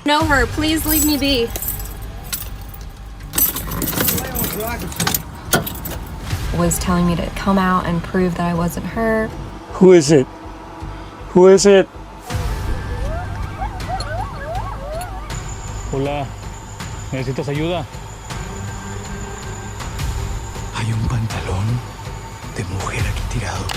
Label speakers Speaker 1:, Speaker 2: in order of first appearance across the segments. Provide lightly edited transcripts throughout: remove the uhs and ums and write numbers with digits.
Speaker 1: Know her, please leave me be. Was telling me to come out and prove that I wasn't her.
Speaker 2: Who is it? Who is it?
Speaker 3: Hola, ¿necesitas ayuda?
Speaker 4: Hay un pantalón de mujer aquí tirado.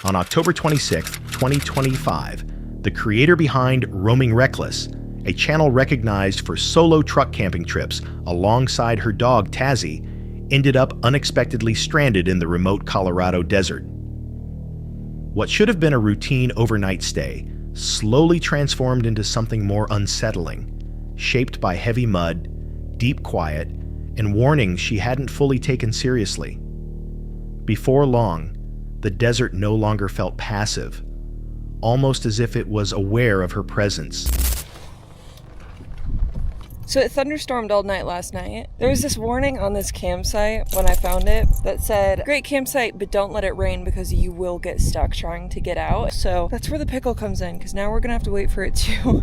Speaker 5: On October 26, 2025, the creator behind Roaming Reckless, a channel recognized for solo truck camping trips alongside her dog Tazzy, ended up unexpectedly stranded in the remote Colorado desert. What should have been a routine overnight stay slowly transformed into something more unsettling, shaped by heavy mud, deep quiet, and warnings she hadn't fully taken seriously. Before long, the desert no longer felt passive, almost as if it was aware of her presence.
Speaker 6: So it thunderstormed all night last night. There was this warning on this campsite when I found it that said, great campsite, but don't let it rain because you will get stuck trying to get out. So that's where the pickle comes in, because now we're gonna have to wait for it to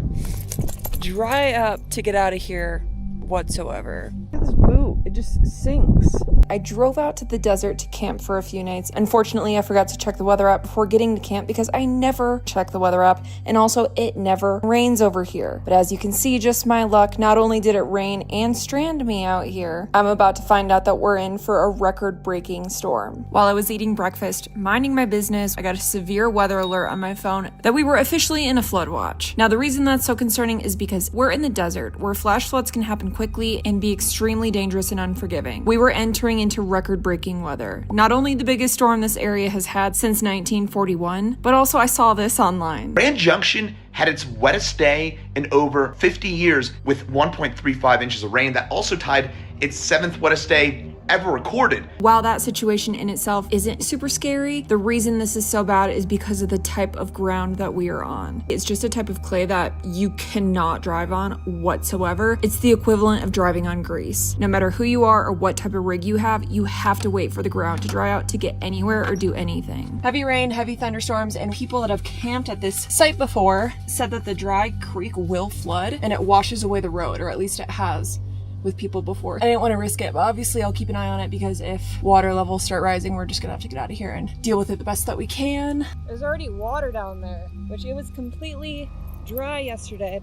Speaker 6: dry up to get out of here whatsoever. Look at this boot, it just sinks. I drove out to the desert to camp for a few nights. Unfortunately, I forgot to check the weather app before getting to camp because I never check the weather app, and also it never rains over here. But as you can see, just my luck, not only did it rain and strand me out here, I'm about to find out that we're in for a record-breaking storm. While I was eating breakfast, minding my business, I got a severe weather alert on my phone that we were officially in a flood watch. Now, the reason that's so concerning is because we're in the desert, where flash floods can happen quickly and be extremely dangerous and unforgiving. We were entering into record-breaking weather. Not only the biggest storm this area has had since 1941, but also I saw this online.
Speaker 7: Grand Junction had its wettest day in over 50 years with 1.35 inches of rain. That also tied its 7th wettest day ever recorded.
Speaker 6: While that situation in itself isn't super scary, the reason this is so bad is because of the type of ground that we are on. It's just a type of clay that you cannot drive on whatsoever. It's the equivalent of driving on grease. No matter who you are or what type of rig you have to wait for the ground to dry out to get anywhere or do anything. Heavy rain, heavy thunderstorms, and people that have camped at this site before said that the dry creek will flood and it washes away the road, or at least it has with people before. I didn't want to risk it, but obviously I'll keep an eye on it because if water levels start rising, we're just gonna have to get out of here and deal with it the best that we can. There's already water down there, which it was completely dry yesterday.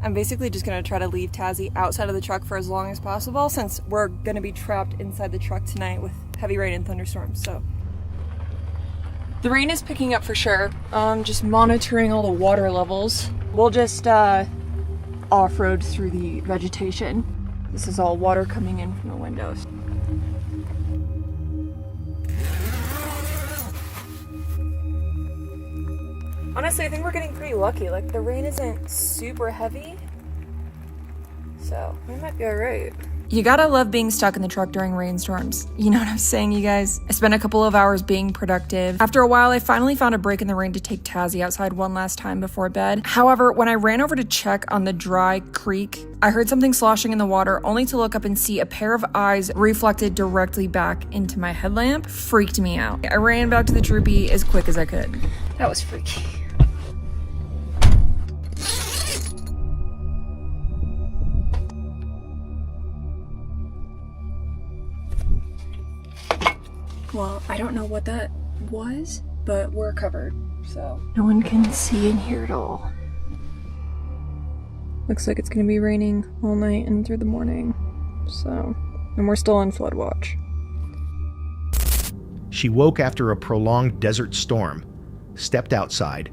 Speaker 6: I'm basically just gonna try to leave Tazzy outside of the truck for as long as possible since we're gonna be trapped inside the truck tonight with heavy rain and thunderstorms, so. The rain is picking up for sure. Just monitoring all the water levels. We'll just off-road through the vegetation. This is all water coming in from the windows. Honestly, I think we're getting pretty lucky. Like, the rain isn't super heavy, so we might be all right. You gotta love being stuck in the truck during rainstorms. You know what I'm saying, you guys? I spent a couple of hours being productive. After a while, I finally found a break in the rain to take Tazzy outside one last time before bed. However, when I ran over to check on the dry creek, I heard something sloshing in the water, only to look up and see a pair of eyes reflected directly back into my headlamp. Freaked me out. I ran back to the troopy as quick as I could. That was freaky. Well, I don't know what that was, but we're covered, so no one can see in here at all. Looks like it's gonna be raining all night and through the morning, so, and we're still on flood watch.
Speaker 5: She woke after a prolonged desert storm, stepped outside,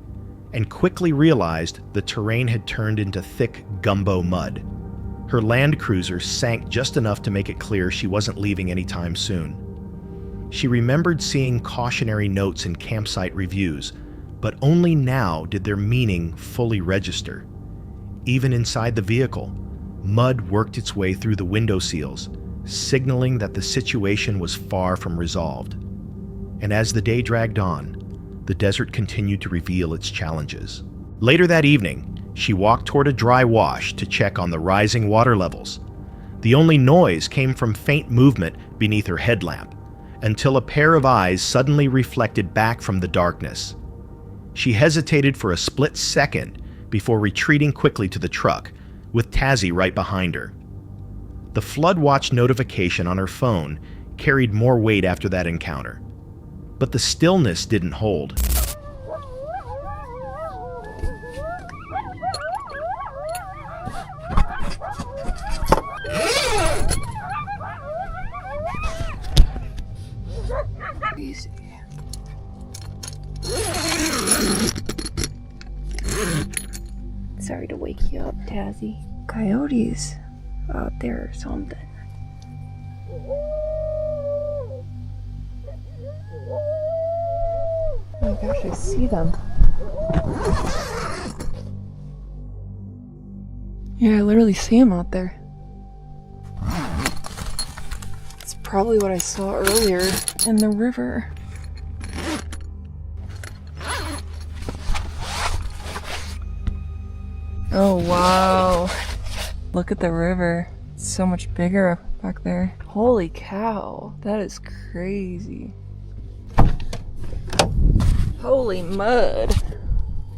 Speaker 5: and quickly realized the terrain had turned into thick gumbo mud. Her Land Cruiser sank just enough to make it clear she wasn't leaving anytime soon. She remembered seeing cautionary notes in campsite reviews, but only now did their meaning fully register. Even inside the vehicle, mud worked its way through the window seals, signaling that the situation was far from resolved. And as the day dragged on, the desert continued to reveal its challenges. Later that evening, she walked toward a dry wash to check on the rising water levels. The only noise came from faint movement beneath her headlamp, until a pair of eyes suddenly reflected back from the darkness. She hesitated for a split second before retreating quickly to the truck, with Tazzy right behind her. The flood watch notification on her phone carried more weight after that encounter. But the stillness didn't hold.
Speaker 6: Easy. Sorry to wake you up, Tazzy. Coyotes out there or something. Oh my gosh, I see them. Yeah, I literally see them out there. It's probably what I saw earlier in the river. Oh wow. Look at the river. It's so much bigger back there. Holy cow. That is crazy. Holy mud.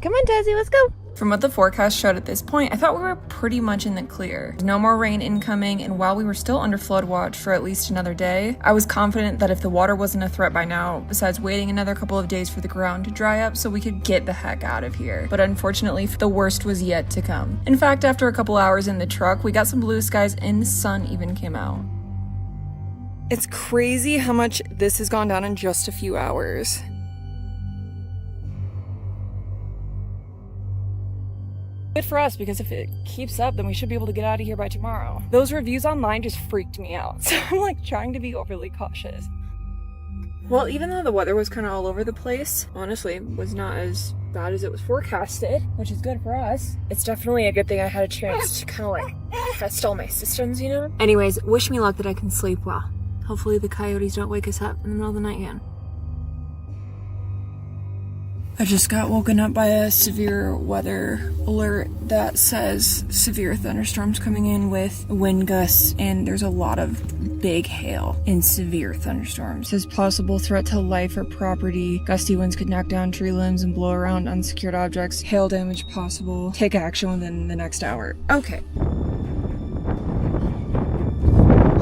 Speaker 6: Come on, Tazzy, let's go. From what the forecast showed at this point, I thought we were pretty much in the clear. No more rain incoming, and while we were still under flood watch for at least another day, I was confident that if the water wasn't a threat by now, besides waiting another couple of days for the ground to dry up so we could get the heck out of here. But unfortunately, the worst was yet to come. In fact, after a couple hours in the truck, we got some blue skies and the sun even came out. It's crazy how much this has gone down in just a few hours. Good for us, because if it keeps up, then we should be able to get out of here by tomorrow. Those reviews online just freaked me out, so I'm like trying to be overly cautious. Well, even though the weather was kind of all over the place, honestly, it was not as bad as it was forecasted, which is good for us. It's definitely a good thing I had a chance to kind of like test all my systems, you know? Anyways, wish me luck that I can sleep well. Hopefully the coyotes don't wake us up in the middle of the night again. I just got woken up by a severe weather alert that says severe thunderstorms coming in with wind gusts, and there's a lot of big hail and severe thunderstorms. It says possible threat to life or property. Gusty winds could knock down tree limbs and blow around unsecured objects. Hail damage possible. Take action within the next hour. Okay.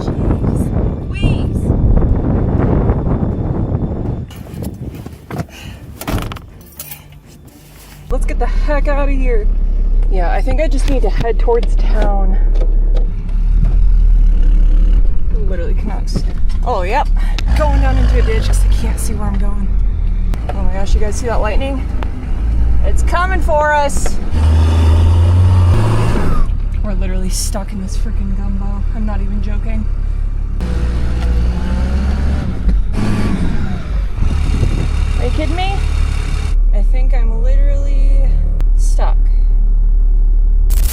Speaker 6: Jeez. Please. Let's get the heck out of here. Yeah, I think I just need to head towards town. Literally cannot. Oh, yep. Going down into a ditch because I can't see where I'm going. Oh my gosh, you guys see that lightning? It's coming for us. We're literally stuck in this freaking gumbo. I'm not even joking. Are you kidding me? I think I'm literally stuck.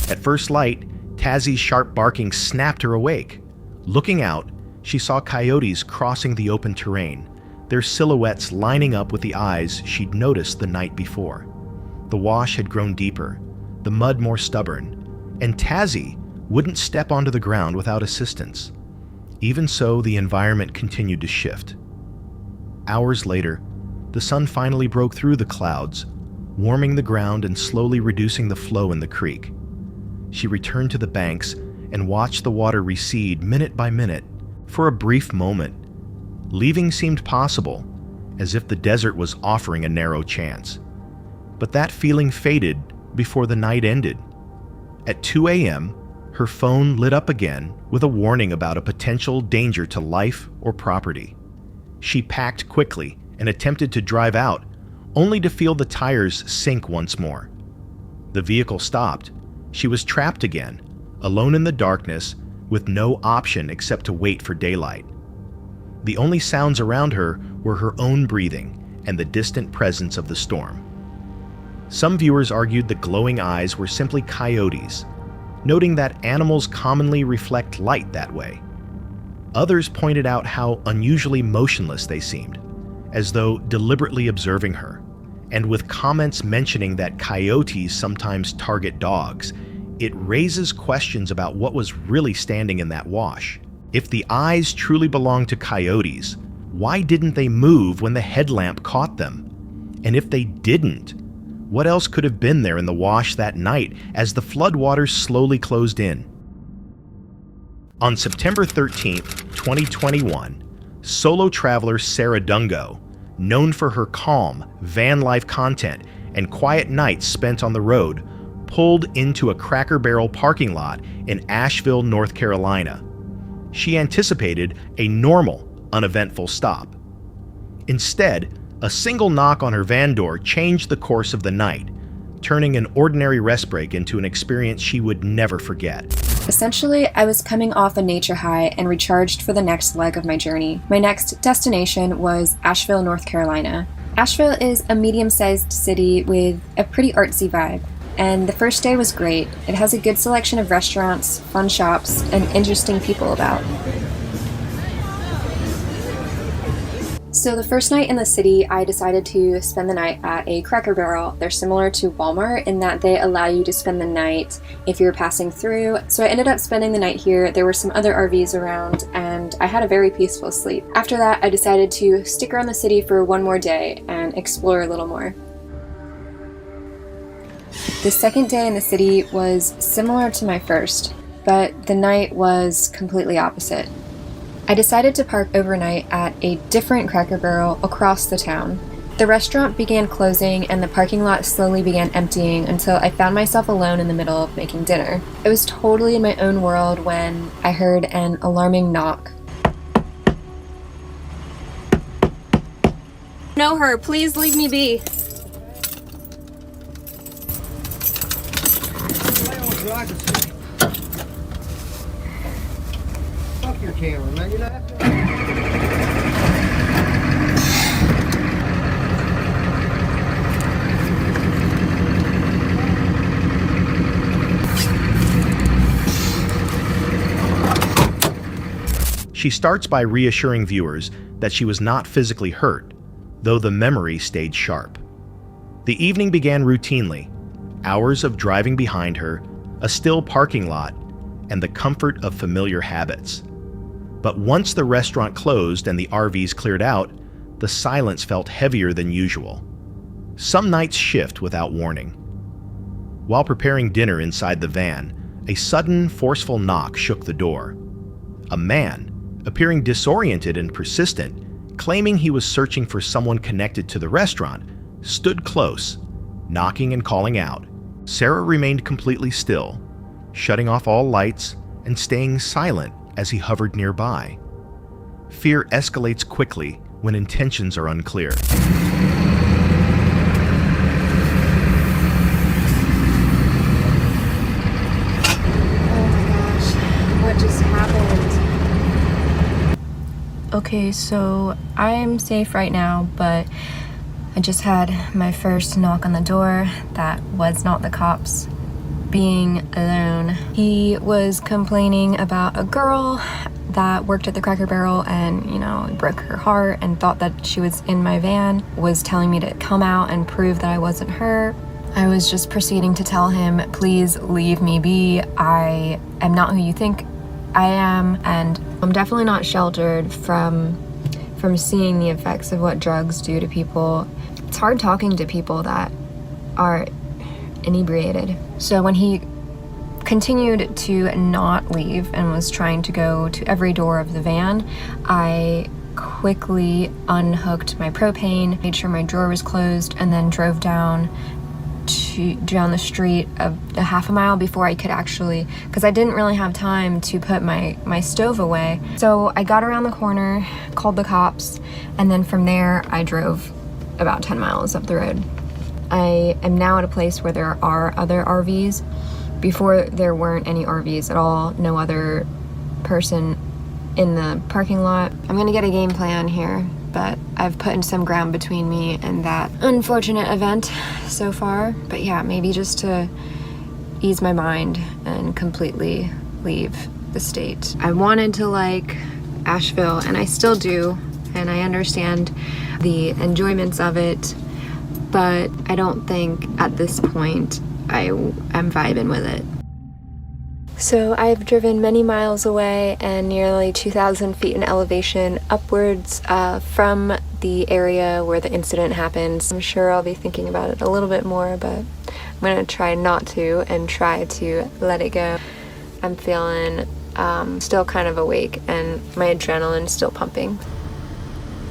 Speaker 5: At first light, Tazzy's sharp barking snapped her awake. Looking out, she saw coyotes crossing the open terrain, their silhouettes lining up with the eyes she'd noticed the night before. The wash had grown deeper, the mud more stubborn, and Tazzy wouldn't step onto the ground without assistance. Even so, the environment continued to shift. Hours later, the sun finally broke through the clouds, warming the ground and slowly reducing the flow in the creek. She returned to the banks and watched the water recede minute by minute for a brief moment. Leaving seemed possible, as if the desert was offering a narrow chance. But that feeling faded before the night ended. At 2 a.m., her phone lit up again with a warning about a potential danger to life or property. She packed quickly and attempted to drive out, only to feel the tires sink once more. The vehicle stopped. She was trapped again, alone in the darkness, with no option except to wait for daylight. The only sounds around her were her own breathing and the distant presence of the storm. Some viewers argued the glowing eyes were simply coyotes, noting that animals commonly reflect light that way. Others pointed out how unusually motionless they seemed, as though deliberately observing her, and with comments mentioning that coyotes sometimes target dogs, it raises questions about what was really standing in that wash. If the eyes truly belonged to coyotes, why didn't they move when the headlamp caught them? And if they didn't, what else could have been there in the wash that night as the floodwaters slowly closed in? On September 13th, 2021, solo traveler Sarah Dungo, known for her calm, van life content and quiet nights spent on the road, pulled into a Cracker Barrel parking lot in Asheville, North Carolina. She anticipated a normal, uneventful stop. Instead, a single knock on her van door changed the course of the night, turning an ordinary rest break into an experience she would never forget.
Speaker 1: Essentially, I was coming off a nature high and recharged for the next leg of my journey. My next destination was Asheville, North Carolina. Asheville is a medium-sized city with a pretty artsy vibe, and the first day was great. It has a good selection of restaurants, fun shops, and interesting people about. So the first night in the city, I decided to spend the night at a Cracker Barrel. They're similar to Walmart in that they allow you to spend the night if you're passing through. So I ended up spending the night here. There were some other RVs around, and I had a very peaceful sleep. After that, I decided to stick around the city for one more day and explore a little more. The second day in the city was similar to my first, but the night was completely opposite. I decided to park overnight at a different Cracker Barrel across the town. The restaurant began closing and the parking lot slowly began emptying until I found myself alone in the middle of making dinner. I was totally in my own world when I heard an alarming knock. Know her, please leave me be.
Speaker 8: Fuck your camera, man. You know that?
Speaker 5: She starts by reassuring viewers that she was not physically hurt, though the memory stayed sharp. The evening began routinely, hours of driving behind her, a still parking lot, and the comfort of familiar habits. But once the restaurant closed and the RVs cleared out, the silence felt heavier than usual. Some nights shift without warning. While preparing dinner inside the van, a sudden, forceful knock shook the door. A man, appearing disoriented and persistent, claiming he was searching for someone connected to the restaurant, stood close, knocking and calling out. Sarah remained completely still, shutting off all lights and staying silent as he hovered nearby. Fear escalates quickly when intentions are unclear.
Speaker 1: Oh my gosh, what just happened? Okay, so I'm safe right now, but I just had my first knock on the door. That was not the cops. Being alone. He was complaining about a girl that worked at the Cracker Barrel and, it broke her heart and thought that she was in my van, was telling me to come out and prove that I wasn't her. I was just proceeding to tell him, please leave me be. I am not who you think I am, and I'm definitely not sheltered from seeing the effects of what drugs do to people. It's hard talking to people that are inebriated. So when he continued to not leave and was trying to go to every door of the van, I quickly unhooked my propane, made sure my drawer was closed, and then drove down the street a half a mile before I could actually, because I didn't really have time to put my stove away. So I got around the corner, called the cops, and then from there I drove about 10 miles up the road. I am now at a place where there are other RVs. Before, there weren't any RVs at all, no other person in the parking lot. I'm gonna get a game plan here, but I've put in some ground between me and that unfortunate event so far. But yeah, maybe just to ease my mind and completely leave the state. I wanted to like Asheville, and I still do, and I understand the enjoyments of it, but I don't think at this point I'm vibing with it. So I've driven many miles away and nearly 2,000 feet in elevation upwards from the area where the incident happened. I'm sure I'll be thinking about it a little bit more, but I'm gonna try not to and try to let it go. I'm feeling still kind of awake and my adrenaline's still pumping.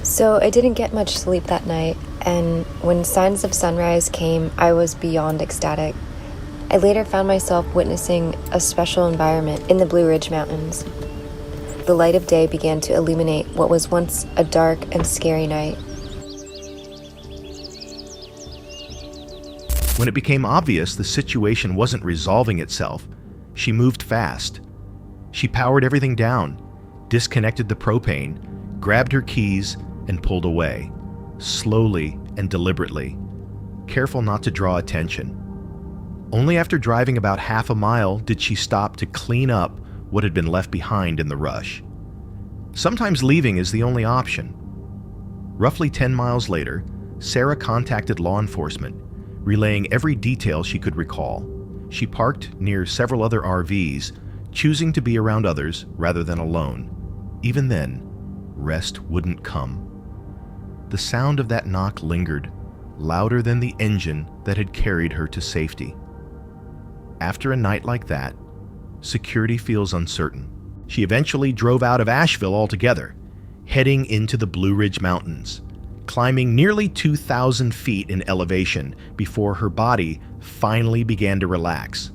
Speaker 1: So I didn't get much sleep that night, and when signs of sunrise came, I was beyond ecstatic. I later found myself witnessing a special environment in the Blue Ridge Mountains. The light of day began to illuminate what was once a dark and scary night.
Speaker 5: When it became obvious the situation wasn't resolving itself, she moved fast. She powered everything down, disconnected the propane, grabbed her keys, and pulled away, slowly and deliberately, careful not to draw attention. Only after driving about half a mile did she stop to clean up what had been left behind in the rush. Sometimes leaving is the only option. Roughly 10 miles later, Sarah contacted law enforcement, relaying every detail she could recall. She parked near several other RVs, choosing to be around others rather than alone. Even then, rest wouldn't come. The sound of that knock lingered, louder than the engine that had carried her to safety. After a night like that, security feels uncertain. She eventually drove out of Asheville altogether, heading into the Blue Ridge Mountains, climbing nearly 2,000 feet in elevation before her body finally began to relax.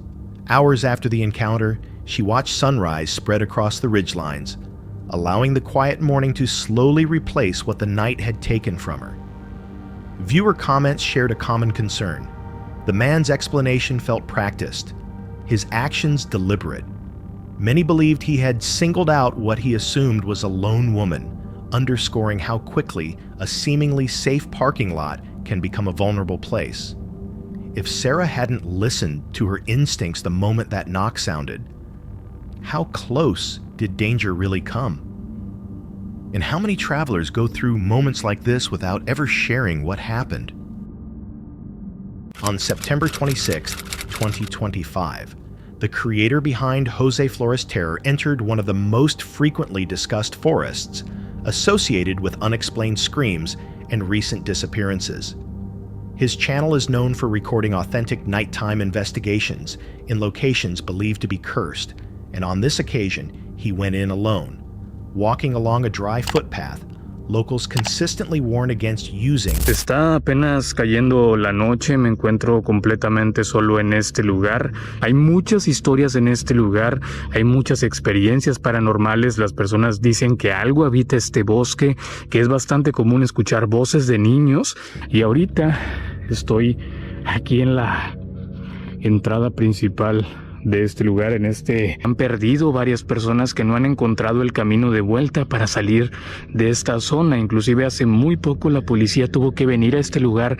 Speaker 5: Hours after the encounter, she watched sunrise spread across the ridgelines, allowing the quiet morning to slowly replace what the night had taken from her. Viewer comments shared a common concern. The man's explanation felt practiced, his actions deliberate. Many believed he had singled out what he assumed was a lone woman, underscoring how quickly a seemingly safe parking lot can become a vulnerable place. If Sarah hadn't listened to her instincts the moment that knock sounded, how close did danger really come? And how many travelers go through moments like this without ever sharing what happened? On September 26, 2025, the creator behind Jose Flores Terror entered one of the most frequently discussed forests associated with unexplained screams and recent disappearances. His channel is known for recording authentic nighttime investigations in locations believed to be cursed, and on this occasion, he went in alone. Walking along a dry footpath, locals consistently warn against using.
Speaker 2: Está apenas cayendo la noche, me encuentro completamente solo en este lugar. Hay muchas historias en este lugar, hay muchas experiencias paranormales. Las personas dicen que algo habita este bosque, que es bastante común escuchar voces de niños. Y ahorita estoy aquí en la entrada principal de este lugar. Han perdido varias personas que no han encontrado el camino de vuelta para salir de esta zona. Inclusive hace muy poco la policía tuvo que venir a este lugar,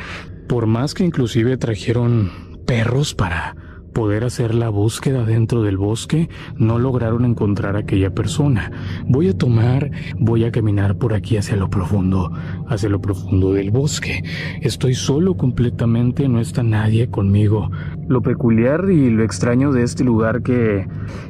Speaker 2: por más que inclusive trajeron perros para poder hacer la búsqueda dentro del bosque, no lograron encontrar a aquella persona. Voy a caminar por aquí hacia lo profundo del bosque. Estoy solo completamente, no está nadie conmigo. Lo peculiar y lo extraño de este lugar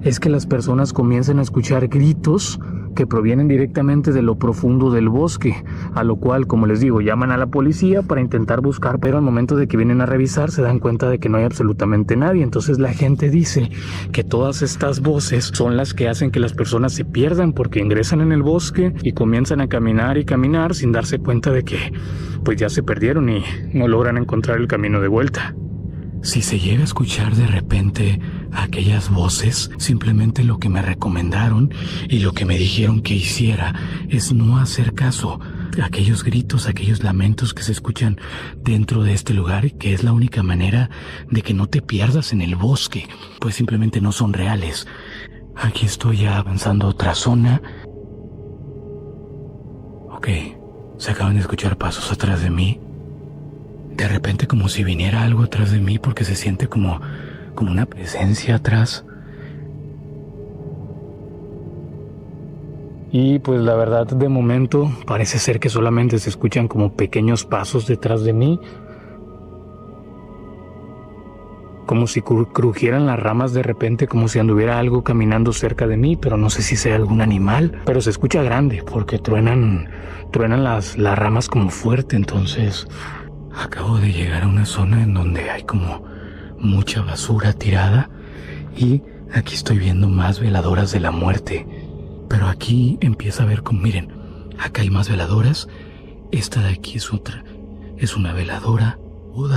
Speaker 2: es que las personas comienzan a escuchar gritos que provienen directamente de lo profundo del bosque, a lo cual, como les digo, llaman a la policía para intentar buscar, pero al momento de que vienen a revisar se dan cuenta de que no hay absolutamente nadie. Entonces la gente dice que todas estas voces son las que hacen que las personas se pierdan, porque ingresan en el bosque y comienzan a caminar y caminar sin darse cuenta de que pues ya se perdieron y no logran encontrar el camino de vuelta. Si se llega a escuchar de repente aquellas voces, simplemente lo que me recomendaron y lo que me dijeron que hiciera es no hacer caso a aquellos gritos, aquellos lamentos que se escuchan dentro de este lugar, que es la única manera de que no te pierdas en el bosque, pues simplemente no son reales. Aquí estoy ya avanzando a otra zona. Ok, se acaban de escuchar pasos atrás de mí. De repente como si viniera algo atrás de mí, porque se siente como una presencia atrás. Y pues la verdad, de momento parece ser que solamente se escuchan como pequeños pasos detrás de mí. como si crujieran las ramas de repente, como si anduviera algo caminando cerca de mí, pero no sé si sea algún animal, pero se escucha grande porque truenan las ramas como fuerte. Entonces acabo de llegar a una zona en donde hay como mucha basura tirada y aquí estoy viendo más veladoras de la muerte, pero aquí empieza a ver como, miren, acá hay más veladoras. Esta de aquí es otra, es una veladora.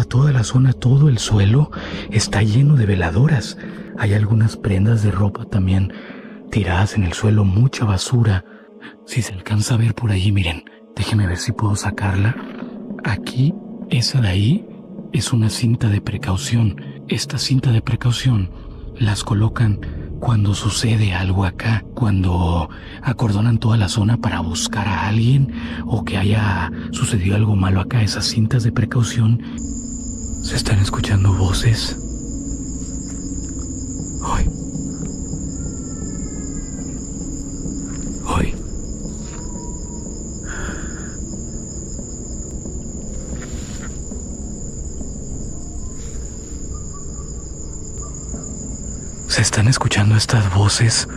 Speaker 2: Toda la zona, todo el suelo está lleno de veladoras. Hay algunas prendas de ropa también tiradas en el suelo, mucha basura. Si se alcanza a ver por ahí, miren, déjenme ver si puedo sacarla. Aquí, esa de ahí, es una cinta de precaución. Esta cinta de precaución las colocan cuando sucede algo acá, cuando acordonan toda la zona para buscar a alguien o que haya sucedido algo malo acá. Esas cintas de precaución. Se están escuchando voces. Hoy. Se están escuchando estas voces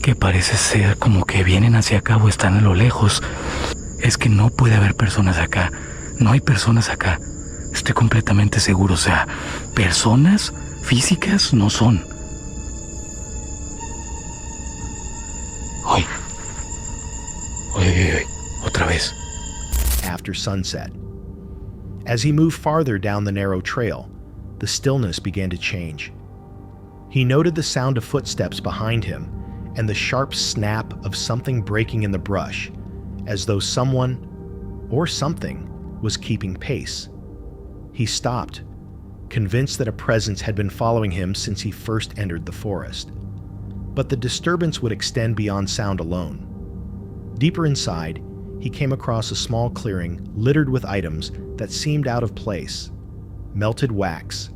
Speaker 2: que parece ser como que vienen hacia acá o están a lo lejos. Es que no puede haber personas acá. No hay personas acá. Estoy completamente seguro. O sea, personas físicas no son. Hoy. Otra vez.
Speaker 5: After sunset. As he moved farther down the narrow trail, the stillness began to change. He noted the sound of footsteps behind him and the sharp snap of something breaking in the brush, as though someone or something was keeping pace. He stopped, convinced that a presence had been following him since he first entered the forest. But the disturbance would extend beyond sound alone. Deeper inside, he came across a small clearing littered with items that seemed out of place. Melted wax,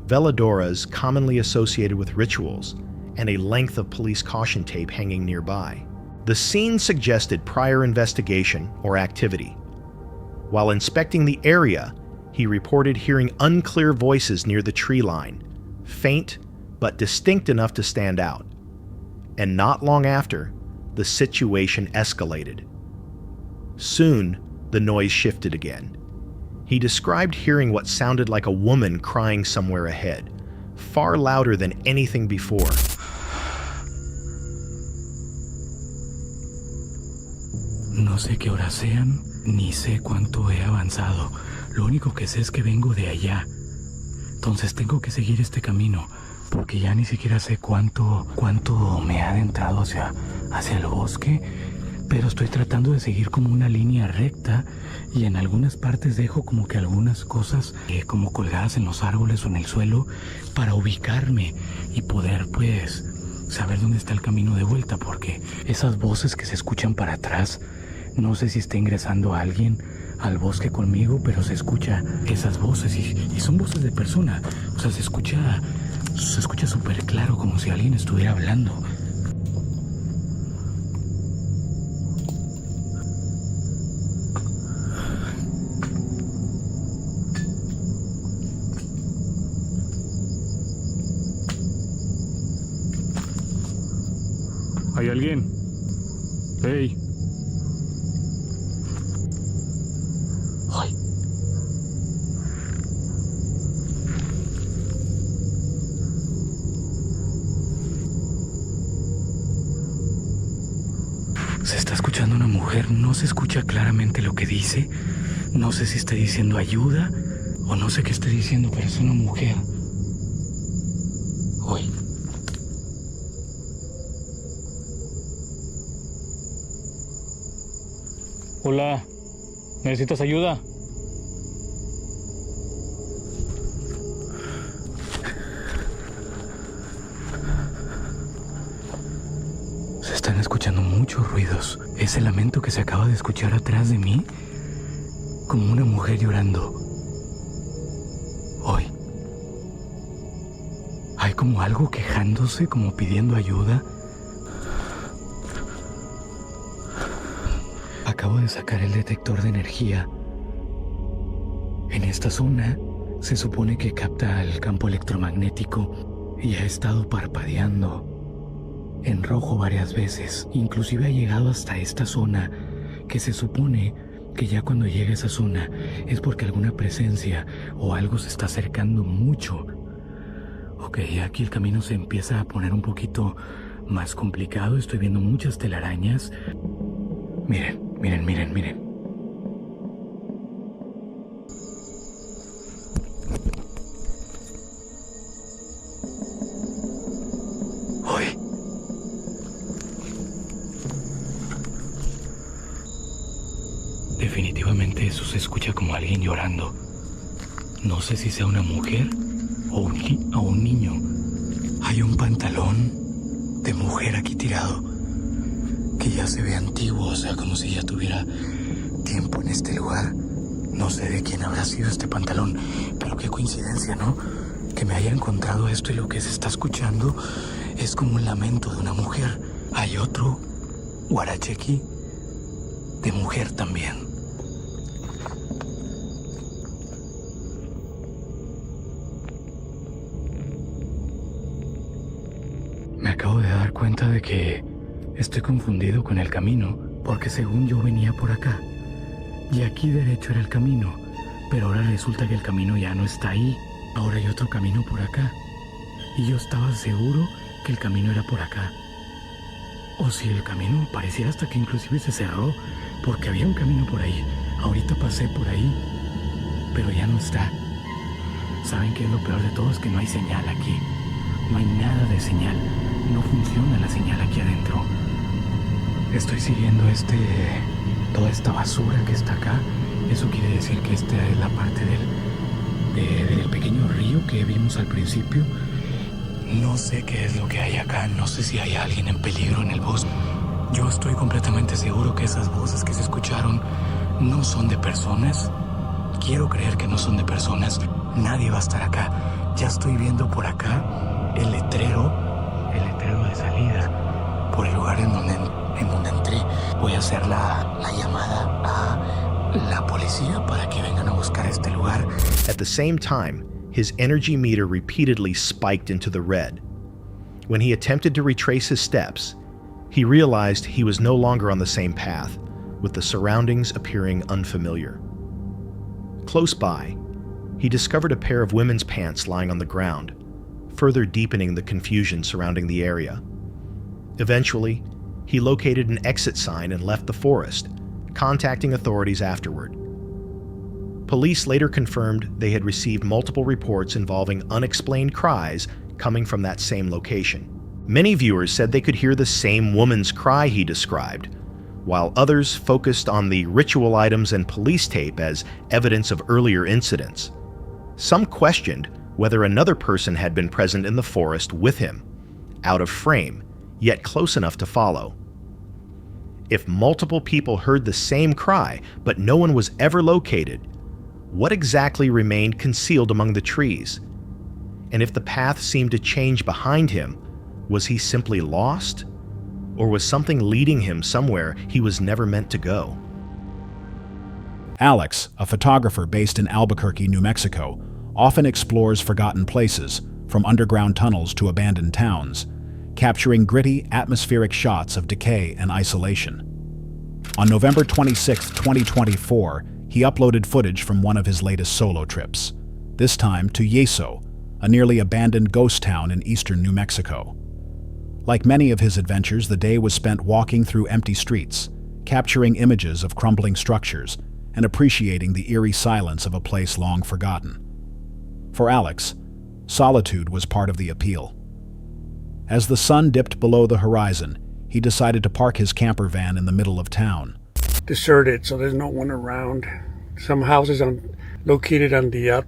Speaker 5: veladoras commonly associated with rituals, and a length of police caution tape hanging nearby. The scene suggested prior investigation or activity. While inspecting the area, he reported hearing unclear voices near the tree line, faint but distinct enough to stand out. And not long after, the situation escalated. Soon, the noise shifted again. He described hearing what sounded like a woman crying somewhere ahead, far louder than anything before.
Speaker 2: No sé qué horas sean, ni sé cuánto he avanzado. Lo único que sé es que vengo de allá. Entonces tengo que seguir este camino, porque ya ni siquiera sé cuánto me ha adentrado hacia el bosque, pero estoy tratando de seguir como una línea recta y en algunas partes dejo como que algunas cosas como colgadas en los árboles o en el suelo para ubicarme y poder pues saber dónde está el camino de vuelta, porque esas voces que se escuchan para atrás, no sé si está ingresando alguien al bosque conmigo, pero se escucha esas voces y son voces de persona. O sea, se escucha súper claro, como si alguien estuviera hablando.
Speaker 3: ¿Hay alguien? ¡Hey!
Speaker 2: Ay. Se está escuchando una mujer, no se escucha claramente lo que dice. No sé si está diciendo ayuda o no sé qué está diciendo, pero es una mujer. Hoy.
Speaker 3: Hola, ¿necesitas ayuda?
Speaker 2: Se están escuchando muchos ruidos. Ese lamento que se acaba de escuchar atrás de mí, como una mujer llorando. Hoy. Hay como algo quejándose, como pidiendo ayuda. Acabo de sacar el detector de energía. En esta zona
Speaker 4: Se supone que capta el campo electromagnético y ha estado parpadeando en rojo varias veces. Inclusive ha llegado hasta esta zona, que se supone que ya cuando llega a esa zona es porque alguna presencia o algo se está acercando mucho. Ok, aquí el camino se empieza a poner un poquito más complicado. Estoy viendo muchas telarañas. Miren, miren, miren, miren. Uy. Definitivamente eso se escucha como alguien llorando. No sé si sea una mujer o un niño. Hay un pantalón de mujer aquí tirado que ya se ve antiguo, o sea, como si ya tuviera tiempo en este lugar. No sé de quién habrá sido este pantalón, pero qué coincidencia, ¿no? Que me haya encontrado esto y lo que se está escuchando es como un lamento de una mujer. Hay otro guarachequi de mujer también. Me acabo de dar cuenta de que estoy confundido con el camino, porque según yo venía por acá, y aquí derecho era el camino, pero ahora resulta que el camino ya no está ahí. Ahora hay otro camino por acá, y yo estaba seguro que el camino era por acá. O si el camino pareciera hasta que inclusive se cerró, porque había un camino por ahí. Ahorita pasé por ahí, pero ya no está. ¿Saben qué es lo peor de todo? Es que no hay señal aquí. No hay nada de señal. No funciona la señal aquí adentro. Estoy siguiendo toda esta basura que está acá. Eso quiere decir que esta es la parte del pequeño río que vimos al principio. No sé qué es lo que hay acá. No sé si hay alguien en peligro en el bosque. Yo estoy completamente seguro que esas voces que se escucharon no son de personas. Quiero creer que no son de personas. Nadie va a estar acá. Ya estoy viendo por acá el letrero de salida por el lugar en donde entré. Voy a hacer la llamada a la policía para que vengan a buscar este lugar.
Speaker 5: At the same time, his energy meter repeatedly spiked into the red. When he attempted to retrace his steps, he realized he was no longer on the same path, with the surroundings appearing unfamiliar. Close by, he discovered a pair of women's pants lying on the ground, further deepening the confusion surrounding the area. Eventually, he located an exit sign and left the forest, contacting authorities afterward. Police later confirmed they had received multiple reports involving unexplained cries coming from that same location. Many viewers said they could hear the same woman's cry he described, while others focused on the ritual items and police tape as evidence of earlier incidents. Some questioned whether another person had been present in the forest with him, out of frame, yet close enough to follow. If multiple people heard the same cry, but no one was ever located, what exactly remained concealed among the trees? And if the path seemed to change behind him, was he simply lost? Or was something leading him somewhere he was never meant to go?
Speaker 9: Alex, a photographer based in Albuquerque, New Mexico, often explores forgotten places, from underground tunnels to abandoned towns, capturing gritty, atmospheric shots of decay and isolation. On November 26, 2024, he uploaded footage from one of his latest solo trips, this time to Yeso, a nearly abandoned ghost town in eastern New Mexico. Like many of his adventures, the day was spent walking through empty streets, capturing images of crumbling structures, and appreciating the eerie silence of a place long forgotten. For Alex, solitude was part of the appeal. As the sun dipped below the horizon, he decided to park his camper van in the middle of town.
Speaker 10: Deserted, so there's no one around. Some houses located on the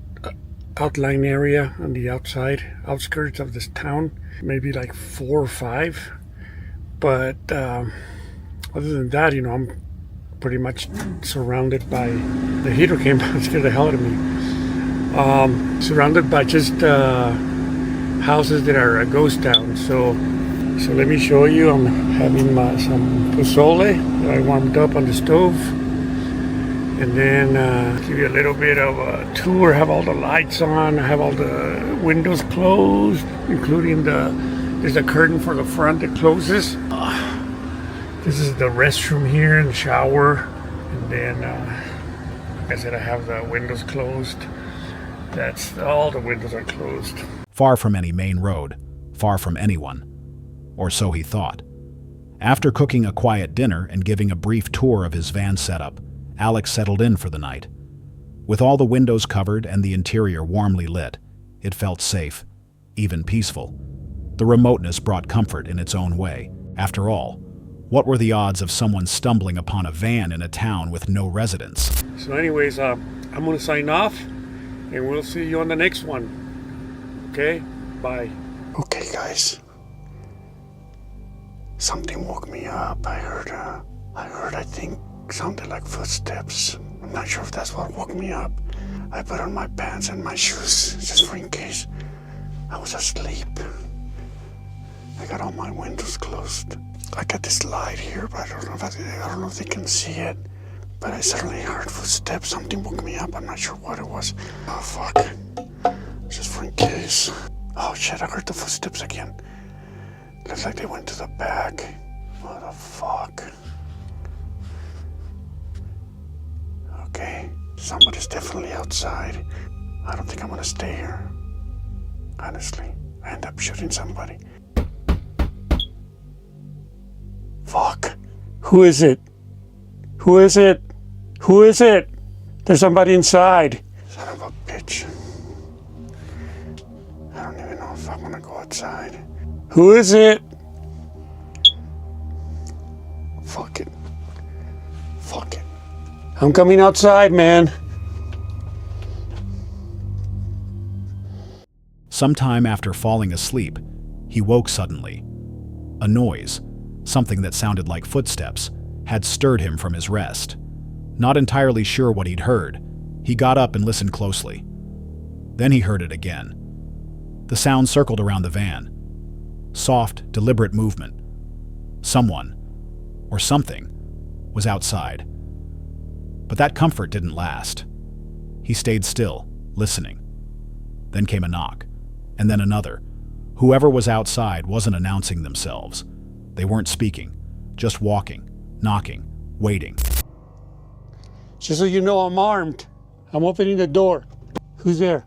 Speaker 10: outline area, on the outskirts of this town, maybe like 4 or 5. But other than that, I'm pretty much surrounded by, the heater came by and scared the hell out of me. Surrounded by just houses that are a ghost town. So let me show you. I'm having some pozole that I warmed up on the stove. And then give you a little bit of a tour, have all the lights on, have all the windows closed, including there's a curtain for the front that closes. This is the restroom here and the shower. And then, like I said, I have the windows closed. That's all the windows are closed.
Speaker 9: Far from any main road, far from anyone. Or so he thought. After cooking a quiet dinner and giving a brief tour of his van setup, Alex settled in for the night. With all the windows covered and the interior warmly lit, it felt safe, even peaceful. The remoteness brought comfort in its own way. After all, what were the odds of someone stumbling upon a van in a town with no residents?
Speaker 10: So anyways, I'm going to sign off, and we'll see you on the next one. Okay? Bye.
Speaker 11: Okay, guys. Something woke me up. I heard, I think, sounded like footsteps. I'm not sure if that's what woke me up. I put on my pants and my shoes just for in case. I was asleep. I got all my windows closed. I got this light here, but I don't know if they can see it. But I suddenly heard footsteps. Something woke me up. I'm not sure what it was. Oh, fuck. Just for in case. Oh, shit, I heard the footsteps again. Looks like they went to the back. What the fuck? Okay, somebody's definitely outside. I don't think I'm gonna stay here. Honestly, I end up shooting somebody. Fuck. Who is it? Who is it? Who is it? There's somebody inside. Son of a bitch. I don't even know if I wanna go outside. Who is it? Fuck it. Fuck it. I'm coming outside, man.
Speaker 9: Sometime after falling asleep, he woke suddenly. A noise, something that sounded like footsteps, had stirred him from his rest. Not entirely sure what he'd heard, he got up and listened closely. Then he heard it again. The sound circled around the van. Soft, deliberate movement. Someone, or something, was outside. But that comfort didn't last. He stayed still, listening. Then came a knock, and then another. Whoever was outside wasn't announcing themselves. They weren't speaking, just walking, knocking, waiting.
Speaker 10: Just so you know, I'm armed. I'm opening the door. Who's there?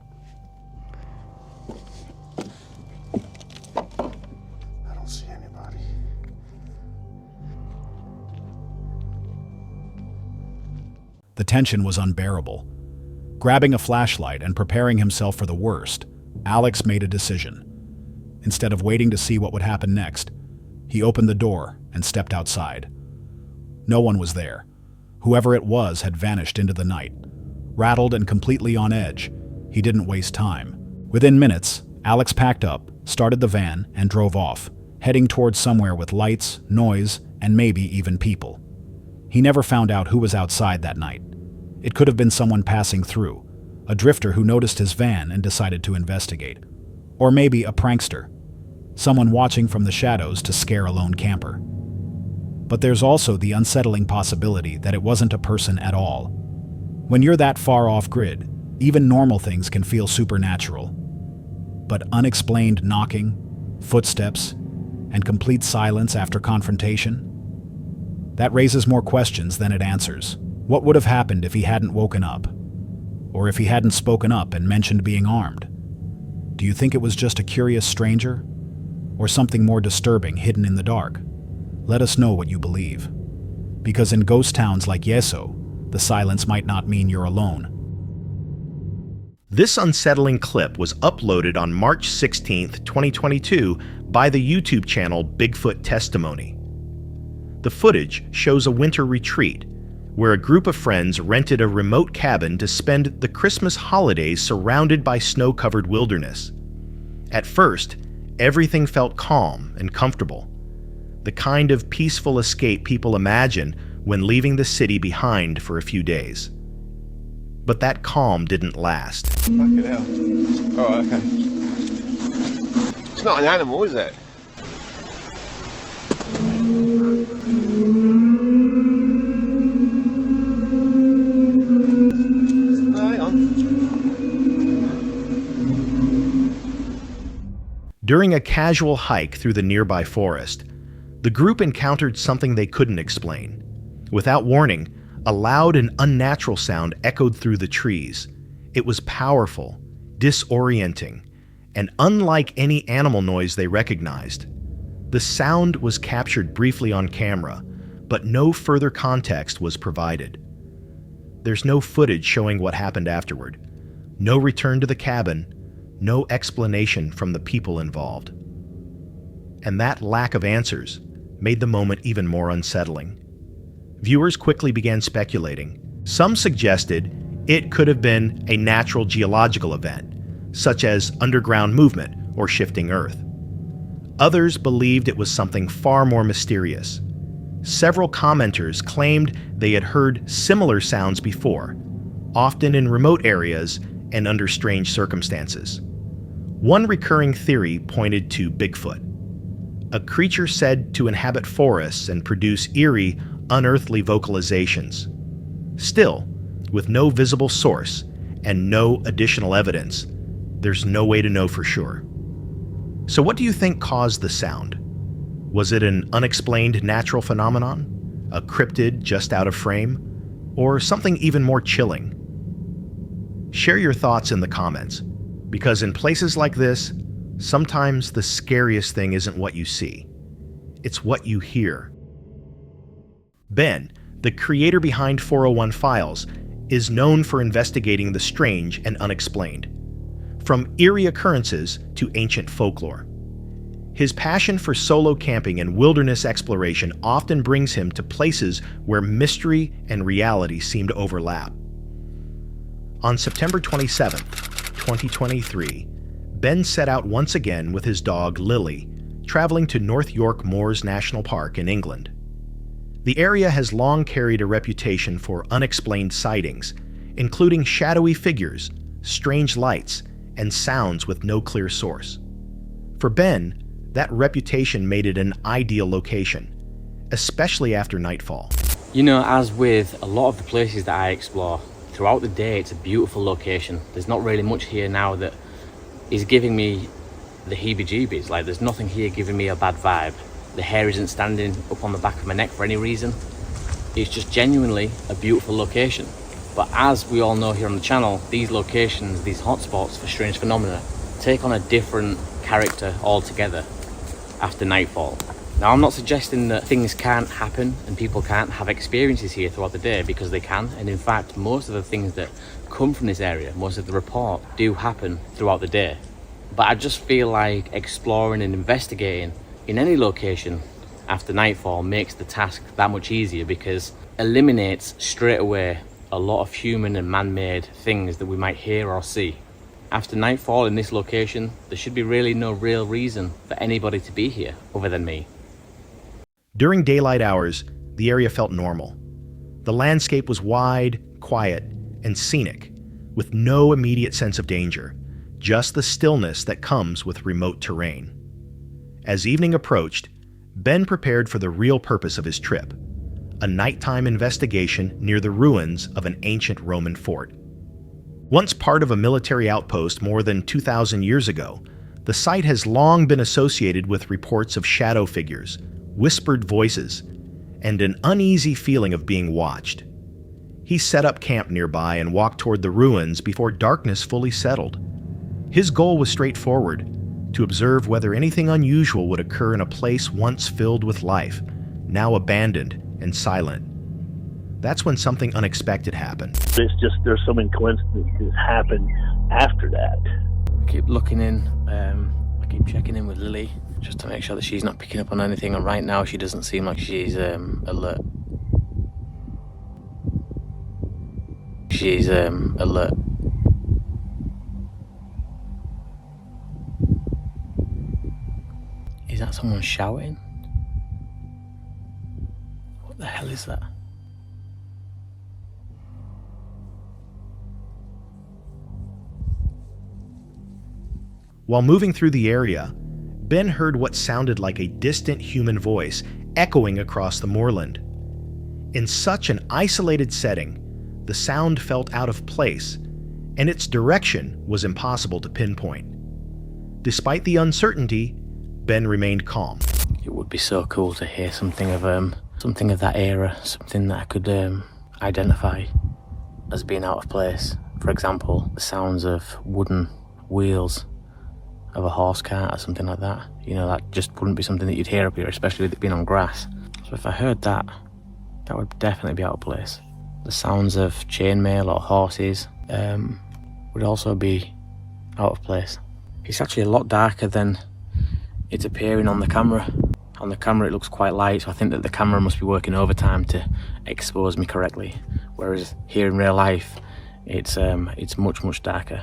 Speaker 11: I don't see anybody.
Speaker 9: The tension was unbearable. Grabbing a flashlight and preparing himself for the worst, Alex made a decision. Instead of waiting to see what would happen next, he opened the door and stepped outside. No one was there. Whoever it was had vanished into the night. Rattled and completely on edge, he didn't waste time. Within minutes, Alex packed up, started the van, and drove off, heading towards somewhere with lights, noise, and maybe even people. He never found out who was outside that night. It could have been someone passing through, a drifter who noticed his van and decided to investigate. Or maybe a prankster, someone watching from the shadows to scare a lone camper. But there's also the unsettling possibility that it wasn't a person at all. When you're that far off grid, even normal things can feel supernatural. But unexplained knocking, footsteps, and complete silence after confrontation? That raises more questions than it answers. What would have happened if he hadn't woken up? Or if he hadn't spoken up and mentioned being armed? Do you think it was just a curious stranger? Or something more disturbing hidden in the dark? Let us know what you believe. Because in ghost towns like Yeso, the silence might not mean you're alone.
Speaker 5: This unsettling clip was uploaded on March 16th, 2022 by the YouTube channel Bigfoot Testimony. The footage shows a winter retreat where a group of friends rented a remote cabin to spend the Christmas holidays surrounded by snow-covered wilderness. At first, everything felt calm and comfortable, the kind of peaceful escape people imagine when leaving the city behind for a few days. But that calm didn't last.
Speaker 8: Fucking hell. Oh, okay. It's not an animal, is it?
Speaker 5: During a casual hike through the nearby forest, the group encountered something they couldn't explain. Without warning, a loud and unnatural sound echoed through the trees. It was powerful, disorienting, and unlike any animal noise they recognized. The sound was captured briefly on camera, but no further context was provided. There's no footage showing what happened afterward, no return to the cabin, no explanation from the people involved. And that lack of answers made the moment even more unsettling. Viewers quickly began speculating. Some suggested it could have been a natural geological event, such as underground movement or shifting earth. Others believed it was something far more mysterious. Several commenters claimed they had heard similar sounds before, often in remote areas and under strange circumstances. One recurring theory pointed to Bigfoot, a creature said to inhabit forests and produce eerie, unearthly vocalizations. Still, with no visible source and no additional evidence, there's no way to know for sure. So what do you think caused the sound? Was it an unexplained natural phenomenon? A cryptid just out of frame? Or something even more chilling? Share your thoughts in the comments, because in places like this, sometimes the scariest thing isn't what you see. It's what you hear. Ben, the creator behind 401 Files, is known for investigating the strange and unexplained, from eerie occurrences to ancient folklore. His passion for solo camping and wilderness exploration often brings him to places where mystery and reality seem to overlap. On September 27, 2023, Ben set out once again with his dog Lily, traveling to North York Moors National Park in England. The area has long carried a reputation for unexplained sightings, including shadowy figures, strange lights, and sounds with no clear source. For Ben, that reputation made it an ideal location, especially after nightfall.
Speaker 12: You know, as with a lot of the places that I explore, throughout the day it's a beautiful location. There's not really much here now that is giving me the heebie-jeebies. Like, there's nothing here giving me a bad vibe. The hair isn't standing up on the back of my neck for any reason. It's just genuinely a beautiful location. But as we all know here on the channel, these locations, these hotspots for strange phenomena, take on a different character altogether after nightfall. Now, I'm not suggesting that things can't happen and people can't have experiences here throughout the day, because they can. And in fact, most of the things that come from this area, most of the report, do happen throughout the day. But I just feel like exploring and investigating in any location after nightfall makes the task that much easier, because it eliminates straight away a lot of human and man-made things that we might hear or see. After nightfall in this location, there should be really no real reason for anybody to be here other than me.
Speaker 5: During daylight hours, the area felt normal. The landscape was wide, quiet, and scenic, with no immediate sense of danger, just the stillness that comes with remote terrain. As evening approached, Ben prepared for the real purpose of his trip, a nighttime investigation near the ruins of an ancient Roman fort. Once part of a military outpost more than 2,000 years ago, the site has long been associated with reports of shadow figures, whispered voices, and an uneasy feeling of being watched. He set up camp nearby and walked toward the ruins before darkness fully settled. His goal was straightforward: to observe whether anything unusual would occur in a place once filled with life, now abandoned and silent. That's when something unexpected happened.
Speaker 13: It's just there's so many coincidences happen after that.
Speaker 12: I keep looking in, I keep checking in with Lily just to make sure that she's not picking up on anything, and right now she doesn't seem like she's alert. She's alert. Is that someone shouting? What the hell is that?
Speaker 5: While moving through the area, Ben heard what sounded like a distant human voice echoing across the moorland. In such an isolated setting, the sound felt out of place, and its direction was impossible to pinpoint. Despite the uncertainty, Ben remained calm.
Speaker 12: It would be so cool to hear something of that era, something that I could identify as being out of place. For example, the sounds of wooden wheels of a horse cart or something like that. You know, that just wouldn't be something that you'd hear up here, especially with it being on grass. So if I heard that, that would definitely be out of place. The sounds of chainmail or horses would also be out of place. It's actually a lot darker than it's appearing on the camera. On the camera it looks quite light, so I think that the camera must be working overtime to expose me correctly. Whereas here in real life, it's much, much darker.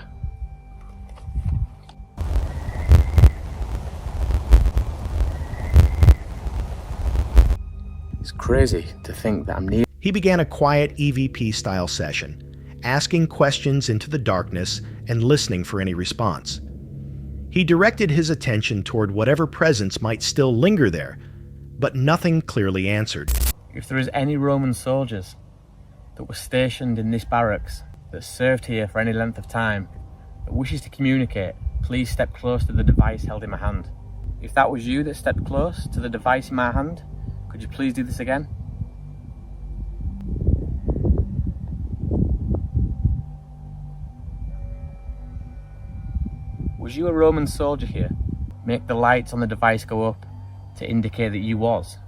Speaker 12: It's crazy to think that I'm near.
Speaker 5: He began a quiet EVP-style session, asking questions into the darkness and listening for any response. He directed his attention toward whatever presence might still linger there, but nothing clearly answered.
Speaker 12: If there is any Roman soldiers that were stationed in this barracks, that served here for any length of time, that wishes to communicate, please step close to the device held in my hand. If that was you that stepped close to the device in my hand, could you please do this again? Was you a Roman soldier here? Make the lights on the device go up to indicate that you was.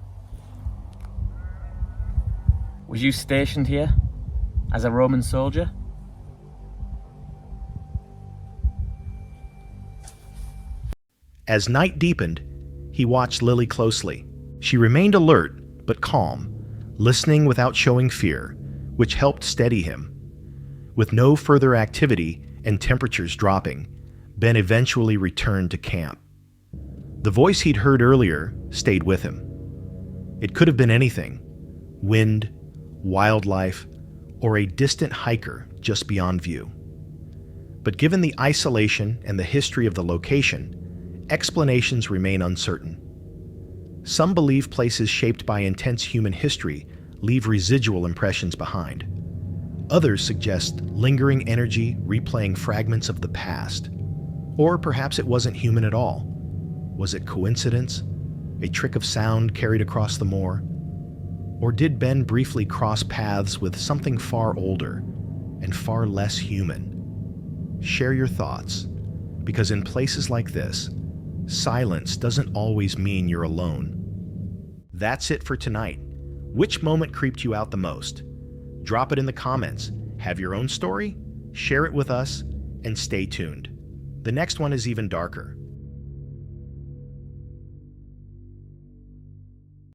Speaker 12: Was you stationed here as a Roman soldier?
Speaker 5: As night deepened, he watched Lily closely. She remained alert but calm, listening without showing fear, which helped steady him. With no further activity and temperatures dropping, Ben eventually returned to camp. The voice he'd heard earlier stayed with him. It could have been anything: wind, wildlife, or a distant hiker just beyond view. But given the isolation and the history of the location, explanations remain uncertain. Some believe places shaped by intense human history leave residual impressions behind. Others suggest lingering energy replaying fragments of the past. Or perhaps it wasn't human at all. Was it coincidence? A trick of sound carried across the moor? Or did Ben briefly cross paths with something far older and far less human? Share your thoughts, because in places like this, silence doesn't always mean you're alone. That's it for tonight. Which moment creeped you out the most? Drop it in the comments. Have your own story? Share it with us, and stay tuned. The next one is even darker.